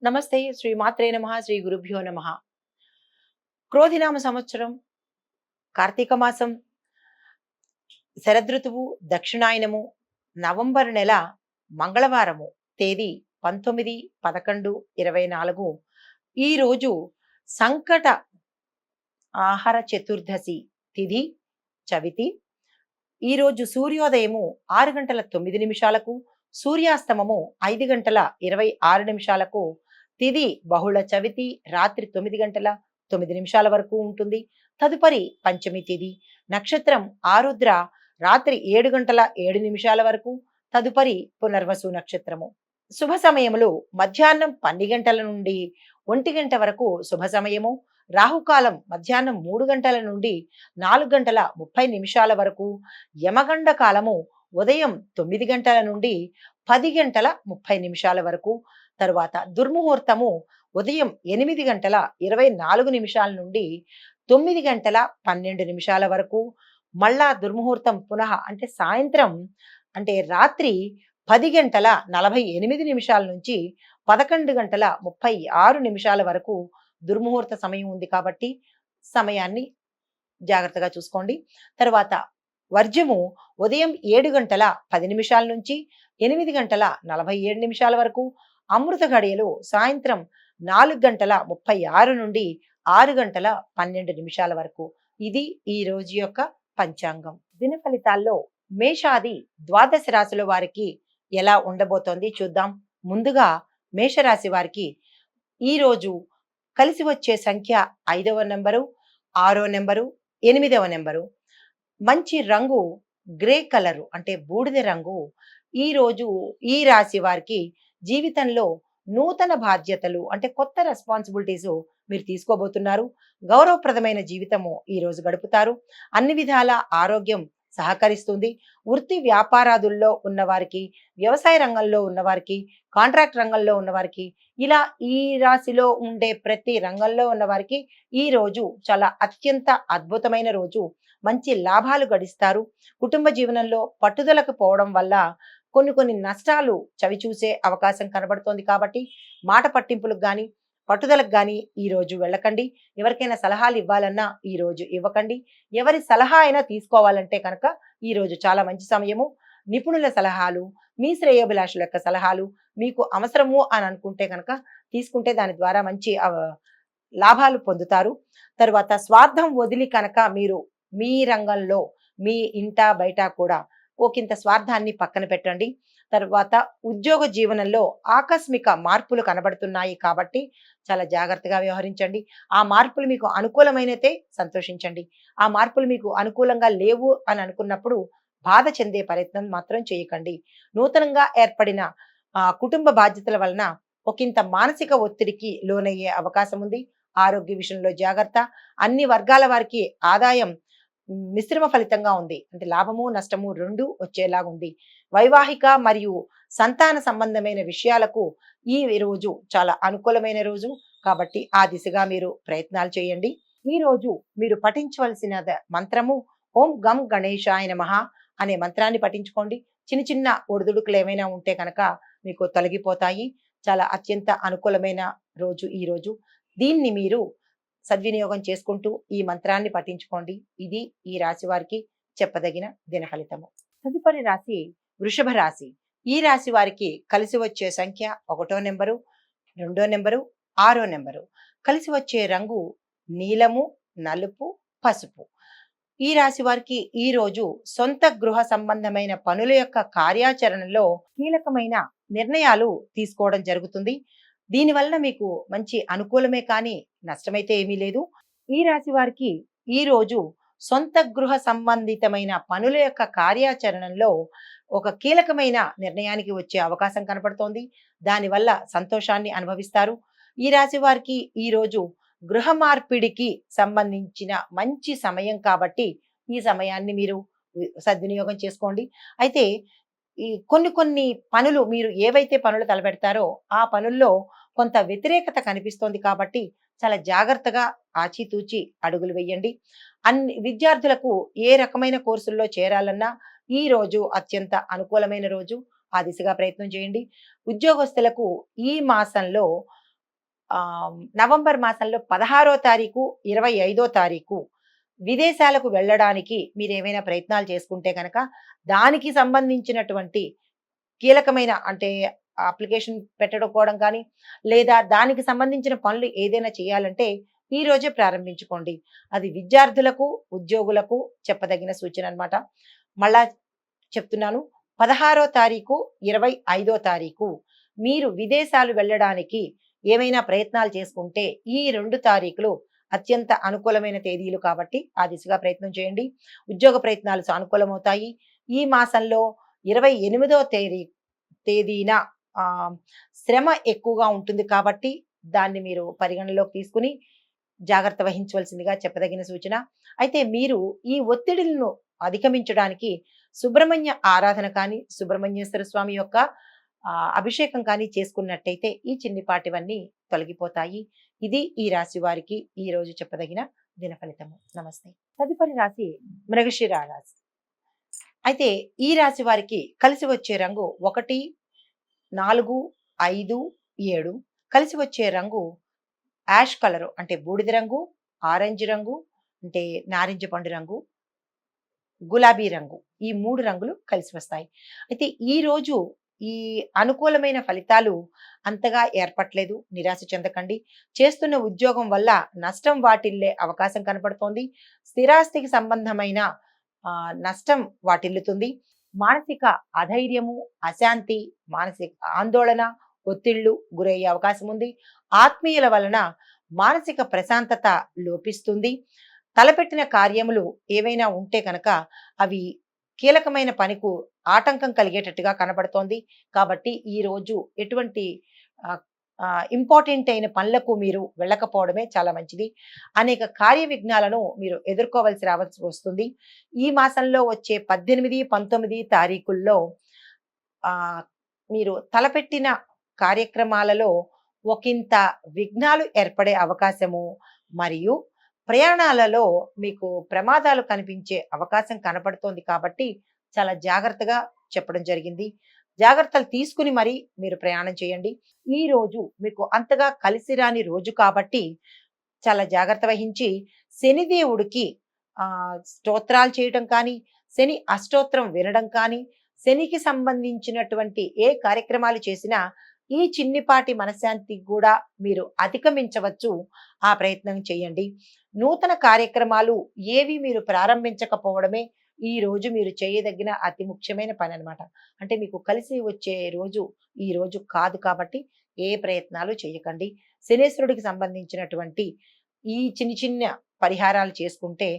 నమస్తే శ్రీ మాత్రే నమః శ్రీ గురుభ్యో నమః. క్రోధినామ సంవత్సరం, కార్తీక మాసం, శరదృతువు, దక్షిణాయనము, నవంబర్ నెల, మంగళవారము, తేదీ 19/11/24. ఈ రోజు సంకట ఆహార చతుర్దశి తిథి చవితి. ఈరోజు సూర్యోదయము 6 గంటల 9 నిమిషాలకు, సూర్యాస్తమము 5 గంటల 26 నిమిషాలకు, తిథి బహుళ చవితి రాత్రి 9 గంటల 9 నిమిషాల వరకు ఉంటుంది. తదుపరి పంచమి తిథి, నక్షత్రం ఆరుద్ర రాత్రి 7 గంటల 7 నిమిషాల వరకు, తదుపరి పునర్వసు నక్షత్రము. శుభ సమయములు మధ్యాహ్నం 12 గంటల నుండి 1 గంట వరకు శుభ సమయము. రాహుకాలం మధ్యాహ్నం 3 గంటల నుండి 4 గంటల 30 నిమిషాల వరకు. యమగండ కాలము ఉదయం 9 గంటల నుండి 10 గంటల 30 నిమిషాల వరకు. తరువాత దుర్ముహూర్తము ఉదయం 8 గంటల 24 నిమిషాల నుండి 9 గంటల 12 నిమిషాల వరకు. మళ్ళా దుర్ముహూర్తం పునః అంటే సాయంత్రం అంటే రాత్రి 10 గంటల 48 నిమిషాల నుంచి 11 గంటల 36 నిమిషాల వరకు దుర్ముహూర్త సమయం ఉంది కాబట్టి సమయాన్ని జాగ్రత్తగా చూసుకోండి. తర్వాత వర్జము ఉదయం 7 గంటల 10 నిమిషాల నుంచి 8 గంటల 47 నిమిషాల వరకు. అమృత గడియలు సాయంత్రం 4 గంటల 36 నుండి 6 గంటల 12 నిమిషాల వరకు. ఇది ఈ రోజు యొక్క పంచాంగం. దిన ఫలితాల్లో మేషాది ద్వాదశ రాశుల వారికి ఎలా ఉండబోతోంది చూద్దాం. ముందుగా మేషరాశి వారికి ఈరోజు కలిసి వచ్చే సంఖ్య 5వ నెంబరు, 6వ నెంబరు, 8వ నెంబరు. మంచి రంగు గ్రే కలరు అంటే బూడిద రంగు. ఈరోజు ఈ రాశి వారికి జీవితంలో నూతన బాధ్యతలు అంటే కొత్త రెస్పాన్సిబిలిటీస్ మీరు తీసుకోబోతున్నారు. గౌరవప్రదమైన జీవితము ఈ రోజు గడుపుతారు. అన్ని విధాల ఆరోగ్యం సహకరిస్తుంది. వృత్తి వ్యాపారాదుల్లో ఉన్నవారికి, వ్యవసాయ రంగంలో ఉన్నవారికి, కాంట్రాక్ట్ రంగంలో ఉన్నవారికి, ఇలా ఈ రాశిలో ఉండే ప్రతి రంగంలో ఉన్నవారికి ఈ రోజు చాలా అత్యంత అద్భుతమైన రోజు. మంచి లాభాలు గడిస్తారు. కుటుంబ జీవనంలో పట్టుదలకు పోవడం వల్ల కొన్ని నష్టాలు చవి చూసే అవకాశం కనబడుతోంది కాబట్టి మాట పట్టింపులకు కానీ పట్టుదలకు కానీ ఈ రోజు వెళ్ళకండి. ఎవరికైనా సలహాలు ఇవ్వాలన్నా ఈ రోజు ఇవ్వకండి. ఎవరి సలహా అయినా తీసుకోవాలంటే కనుక ఈ రోజు చాలా మంచి సమయము. నిపుణుల సలహాలు, మీ శ్రేయోభిలాషుల యొక్క సలహాలు మీకు అవసరము అని అనుకుంటే కనుక తీసుకుంటే దాని ద్వారా మంచి లాభాలు పొందుతారు. తర్వాత స్వార్థం వదిలి కనుక మీరు మీ రంగంలో మీ ఇంట బయట కూడా ఒకంత స్వార్థాన్ని పక్కన పెట్టండి. తర్వాత ఉద్యోగ జీవనంలో ఆకస్మిక మార్పులు కనబడుతున్నాయి కాబట్టి చాలా జాగ్రత్తగా వ్యవహరించండి. ఆ మార్పులు మీకు అనుకూలమైనతే సంతోషించండి. ఆ మార్పులు మీకు అనుకూలంగా లేవు అని అనుకున్నప్పుడు బాధ చెందే ప్రయత్నం మాత్రం చేయకండి. నూతనంగా ఏర్పడిన కుటుంబ బాధ్యతల వలన ఒకంత మానసిక ఒత్తిడికి లోనయ్యే అవకాశం ఉంది. ఆరోగ్య విషయంలో జాగ్రత్త. అన్ని వర్గాల వారికి ఆదాయం మిశ్రమ ఫలితంగా ఉంది. అంటే లాభము నష్టము రెండు వచ్చేలాగా ఉంది. వైవాహిక మరియు సంతాన సంబంధమైన విషయాలకు ఈ రోజు చాలా అనుకూలమైన రోజు కాబట్టి ఆ దిశగా మీరు ప్రయత్నాలు చేయండి. ఈ రోజు మీరు పఠించవలసిన మంత్రము ఓం గం గణేశాయ నమః అనే మంత్రాన్ని పఠించుకోండి. చిన్న చిన్న ఒడిదుడుకులు ఏమైనా ఉంటే కనుక మీకు తొలగిపోతాయి. చాలా అత్యంత అనుకూలమైన రోజు ఈ రోజు. దీన్ని మీరు సద్వినియోగం చేసుకుంటూ ఈ మంత్రాన్ని పఠించుకోండి. ఇది ఈ రాశి వారికి చెప్పదగిన దిన ఫలితము. తదుపరి రాశి వృషభ రాశి. ఈ రాశి వారికి కలిసి వచ్చే సంఖ్య 1వ నెంబరు, 2వ నెంబరు, 6వ నెంబరు. కలిసి వచ్చే రంగు నీలము, నలుపు, పసుపు. ఈ రాశి వారికి ఈ రోజు సొంత గృహ సంబంధమైన పనుల యొక్క కార్యాచరణలో కీలకమైన నిర్ణయాలు తీసుకోవడం జరుగుతుంది. దీనివల్ల మీకు మంచి అనుకూలమే కానీ నష్టమైతే ఏమీ లేదు. ఈ రాశి వారికి ఈ రోజు సొంత గృహ సంబంధితమైన పనుల యొక్క కార్యాచరణలో ఒక కీలకమైన నిర్ణయానికి వచ్చే అవకాశం కనపడుతోంది. దానివల్ల సంతోషాన్ని అనుభవిస్తారు. ఈ రాశి వారికి ఈ రోజు గృహ మార్పిడికి సంబంధించిన మంచి సమయం కాబట్టి ఈ సమయాన్ని మీరు సద్వినియోగం చేసుకోండి. అయితే ఈ కొన్ని పనులు మీరు ఏవైతే పనులు తలపెడతారో ఆ పనుల్లో కొంత వ్యతిరేకత కనిపిస్తోంది కాబట్టి చాలా జాగ్రత్తగా ఆచితూచి అడుగులు వేయండి. అన్ని విద్యార్థులకు ఏ రకమైన కోర్సుల్లో చేరాలన్నా ఈ రోజు అత్యంత అనుకూలమైన రోజు. ఆ దిశగా ప్రయత్నం చేయండి. ఉద్యోగస్తులకు ఈ మాసంలో నవంబర్ మాసంలో 16వ తారీఖు, 25వ తారీఖు విదేశాలకు వెళ్ళడానికి మీరేమైనా ప్రయత్నాలు చేసుకుంటే గనక దానికి సంబంధించినటువంటి కీలకమైన అంటే అప్లికేషన్ పెట్టుకోవడం కానీ, లేదా దానికి సంబంధించిన పనులు ఏదైనా చేయాలంటే ఈ రోజే ప్రారంభించుకోండి. అది విద్యార్థులకు, ఉద్యోగులకు చెప్పదగిన సూచన అన్నమాట. మళ్ళా చెప్తున్నాను. 16వ తారీఖు, 25వ తారీఖు మీరు విదేశాలు వెళ్ళడానికి ఏమైనా ప్రయత్నాలు చేసుకుంటే ఈ 2 తారీఖులు అత్యంత అనుకూలమైన తేదీలు కాబట్టి ఆ దిశగా ప్రయత్నం చేయండి. ఉద్యోగ ప్రయత్నాలు సానుకూలమవుతాయి. ఈ మాసంలో 28వ తేదీన శ్రమ ఎక్కువగా ఉంటుంది కాబట్టి దాన్ని మీరు పరిగణలోకి తీసుకుని జాగ్రత్త వహించవలసిందిగా చెప్పదగిన సూచన. అయితే మీరు ఈ ఒత్తిడులను అధిగమించడానికి సుబ్రహ్మణ్య ఆరాధన కానీ, సుబ్రహ్మణ్యేశ్వర స్వామి యొక్క అభిషేకం కానీ చేసుకున్నట్టయితే ఈ చిన్నిపాటివన్నీ తొలగిపోతాయి. ఇది ఈ రాశి వారికి ఈ రోజు చెప్పదగిన దిన ఫలితము. నమస్తే. తదుపరి రాశి మృగశిర రాశి. అయితే ఈ రాశి వారికి కలిసి వచ్చే రంగు 1, 4, 5, 7. కలిసి వచ్చే రంగు యాష్ కలరు అంటే బూడిద రంగు, ఆరెంజ్ రంగు అంటే నారింజ పండు రంగు, గులాబీ రంగు. ఈ 3 రంగులు కలిసి వస్తాయి. అయితే ఈ రోజు ఈ అనుకూలమైన ఫలితాలు అంతగా ఏర్పట్లేదు. నిరాశ చెందకండి. చేస్తున్న ఉద్యోగం వల్ల నష్టం వాటిల్లే అవకాశం కనపడుతోంది. స్థిరాస్తికి సంబంధమైన నష్టం వాటిల్లుతుంది. మానసిక అధైర్యము, అశాంతి, మానసిక ఆందోళన, ఒత్తిళ్లు గురయ్యే అవకాశం ఉంది. ఆత్మీయుల వలన మానసిక ప్రశాంతత లోపిస్తుంది. తలపెట్టిన కార్యములు ఏవైనా ఉంటే కనుక అవి కీలకమైన పనికు ఆటంకం కలిగేటట్టుగా కనబడుతోంది. కాబట్టి ఈ రోజు ఎటువంటి ఇంపార్టెంట్ అయిన పనులకు మీరు వెళ్ళకపోవడమే చాలా మంచిది. అనేక కార్య విఘ్నాలను మీరు రావాల్సి వస్తుంది. ఈ మాసంలో వచ్చే 18, 19 తారీఖుల్లో మీరు తలపెట్టిన కార్యక్రమాలలో ఒకంత విఘ్నాలు ఏర్పడే అవకాశము, మరియు ప్రయాణాలలో మీకు ప్రమాదాలు కనిపించే అవకాశం కనపడుతోంది కాబట్టి చాలా జాగ్రత్తగా చెప్పడం జరిగింది. జాగ్రత్తలు తీసుకుని మరి మీరు ప్రయాణం చేయండి. ఈ రోజు మీకు అంతగా కలిసి రాని రోజు కాబట్టి చాలా జాగ్రత్త వహించి శనిదేవుడికి స్తోత్రాలు చేయటం కానీ, శని అష్టోత్తరం వినడం కానీ, శనికి సంబంధించినటువంటి ఏ కార్యక్రమాలు చేసినా ఈ చిన్నిపాటి మనశ్శాంతికి కూడా మీరు అధిగమించవచ్చు. ఆ ప్రయత్నం చేయండి. నూతన కార్యక్రమాలు ఏవి మీరు ప్రారంభించకపోవడమే ఈ రోజు మీరు చేయదగిన అతి ముఖ్యమైన పని అన్నమాట. అంటే మీకు కలిసి వచ్చే రోజు ఈ రోజు కాదు కాబట్టి ఏ ప్రయత్నాలు చేయకండి. శనేశ్వరుడికి సంబంధించినటువంటి ఈ చిన్న చిన్న పరిహారాలు చేసుకుంటే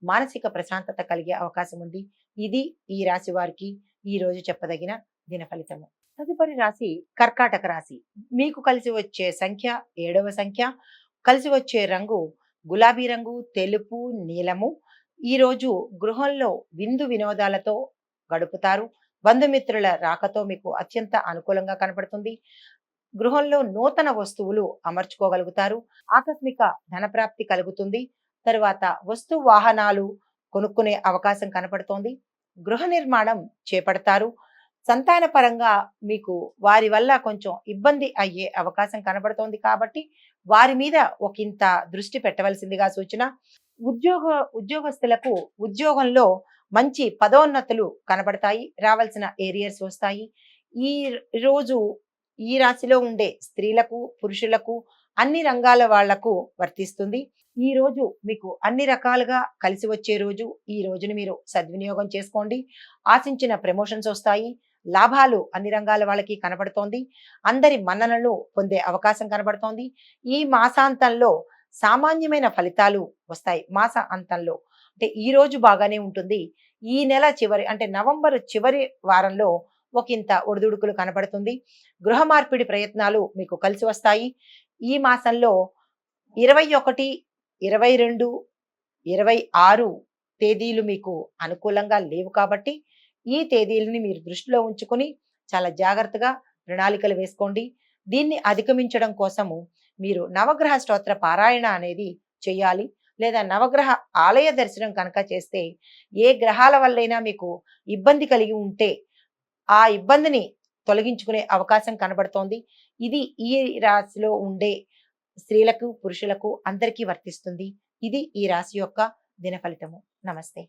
మానసిక ప్రశాంతత కలిగే అవకాశం ఉంది. ఇది ఈ రాశి వారికి ఈ రోజు చెప్పదగిన దిన ఫలితము. తదుపరి రాశి కర్కాటక రాశి. మీకు కలిసి వచ్చే సంఖ్య 7వ సంఖ్య. కలిసి వచ్చే రంగు గులాబీ రంగు, తెలుపు, నీలము. ఈ రోజు గృహంలో విందు వినోదాలతో గడుపుతారు. బంధుమిత్రుల రాకతో మీకు అత్యంత అనుకూలంగా కనపడుతుంది. గృహంలో నూతన వస్తువులు అమర్చుకోగలుగుతారు. ఆకస్మిక ధనప్రాప్తి కలుగుతుంది. తరువాత వస్తు వాహనాలు కొనుక్కునే అవకాశం కనపడుతోంది. గృహ నిర్మాణం చేపడతారు. సంతాన పరంగా మీకు వారి వల్ల కొంచెం ఇబ్బంది అయ్యే అవకాశం కనబడుతోంది కాబట్టి వారి మీద ఒకంత దృష్టి పెట్టవలసిందిగా సూచన. ఉద్యోగస్తులకు ఉద్యోగంలో మంచి పదోన్నతులు కనబడతాయి. రావాల్సిన ఏరియర్స్ వస్తాయి. ఈ రోజు ఈ రాశిలో ఉండే స్త్రీలకు, పురుషులకు, అన్ని రంగాల వాళ్లకు వర్తిస్తుంది. ఈ రోజు మీకు అన్ని రకాలుగా కలిసి వచ్చే రోజు. ఈ రోజుని మీరు సద్వినియోగం చేసుకోండి. ఆశించిన ప్రమోషన్స్ వస్తాయి. లాభాలు అన్ని రంగాల వాళ్ళకి కనబడుతోంది. అందరి మన్ననలు పొందే అవకాశం కనబడుతోంది. ఈ మాసాంతంలో సామాన్యమైన ఫలితాలు వస్తాయి. మాస అంతంలో అంటే ఈ రోజు బాగానే ఉంటుంది. ఈ నెల చివరి అంటే నవంబర్ చివరి వారంలో ఒకంత ఒడిదుడుకులు కనబడుతుంది. గృహ మార్పిడి ప్రయత్నాలు మీకు కలిసి వస్తాయి. ఈ మాసంలో 21, 22, 26 తేదీలు మీకు అనుకూలంగా లేవు కాబట్టి ఈ తేదీలని మీరు దృష్టిలో ఉంచుకొని చాలా జాగ్రత్తగా ప్రణాళికలు వేసుకోండి. దీన్ని అధిగమించడం కోసము మీరు నవగ్రహ స్తోత్ర పారాయణ అనేది చేయాలి. లేదా నవగ్రహ ఆలయ దర్శనం కనుక చేస్తే ఏ గ్రహాల వల్లైనా మీకు ఇబ్బంది కలిగి ఉంటే ఆ ఇబ్బందిని తొలగించుకునే అవకాశం కనబడుతోంది. ఇది ఈ రాశిలో ఉండే స్త్రీలకు పురుషులకు అందరికీ వర్తిస్తుంది. ఇది ఈ రాశి యొక్క దిన ఫలితము. నమస్తే.